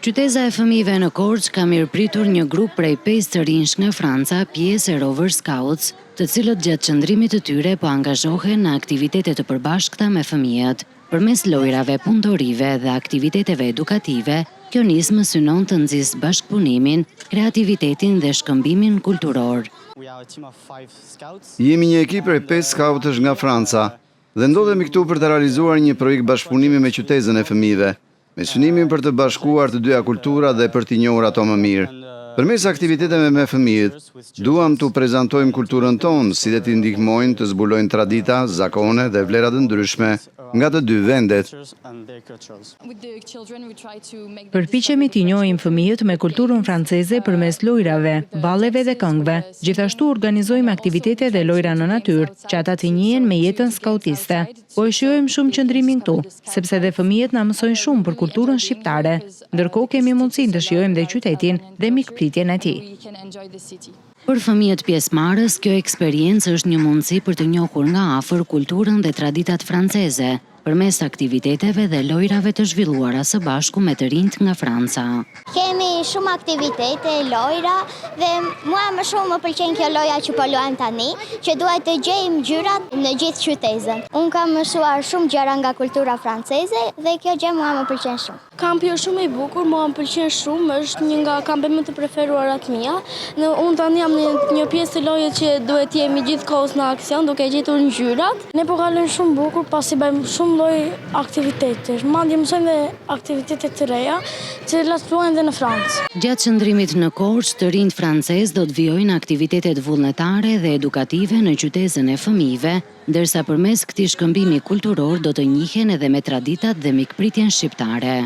Qyteza e fëmijëve në Korçë ka mirëpritur një grup prej 5 të rinj nga Franca, pjesë e Rover Scouts, të cilët gjatë qëndrimit të tyre po angazhohen në aktivitete të përbashkëta me fëmijët. Përmes lojrave, punëtorive dhe aktiviteteve edukative, kjo nismë synon të nxjisë bashkëpunimin, kreativitetin dhe shkëmbimin kulturor. Jemi një ekip prej 5 skautësh nga Franca dhe ndodhemi këtu për të realizuar një projekt bashkëpunimi me qytetën e fëmijëve, me synimin për të bashkuar të dyja kultura dhe për t'i njohur ato më mirë. Përmes aktiviteteve me fëmijët, duam t'u prezantojmë kulturën tonë, si dhe t'i ndihmojnë të zbulojnë tradita, zakone dhe vlera të ndryshme nga të dy vendet. Përpiqemi t'i njohim fëmijët me kulturën franceze përmes lojrave, balleve dhe këngëve. Gjithashtu organizojmë aktivitete dhe lojra në natyrë, që ata t'i njihen me jetën skautiste. Po e shijojmë shumë qëndrimin këtu, sepse dhe fëmijët na mësojnë shumë për kulturën shqiptare. Ndërkohë kemi mundësinë të shijojmë dhe qytetin dhe mikpritjen e tij. Për fëmijët pjesëmarrës, kjo eksperiencë është një mundësi për të njohur nga afër kulturën dhe traditat franceze, përmes aktiviteteve dhe lojrave të zhvilluara së bashku me të rinjt nga Franca. Kemi shumë aktivitete, lojra dhe mua më shumë më pëlqen kjo loja që po luajmë tani, që duhet të gjejmë ngjyrat në gjithë qytetin. Unë kam mësuar shumë gjëra nga kultura franceze dhe kjo gjë mua më pëlqen shumë. Kampi është shumë i bukur, mua më pëlqen shumë, është një nga kampimet të preferuarat mia. Unë tani jam në një pjesë të lojës që duhet jemi gjithkohës në aksion, duke gjetur ngjyrat. Ne po kalojmë shumë bukur, pasi bëjmë shumë lloj aktivitetesh. Madje mësojmë dhe aktivitete të reja, që luajnë dhe në Francë. Gjatë qëndrimit në Korçë, të rinjt francez do të vijojnë aktivitetet vullnetare dhe edukative në qytetën e fëmijëve, ndërsa përmes këtij shkëmbimi kulturor do të njihen edhe me traditat dhe mikpritjen shqiptare.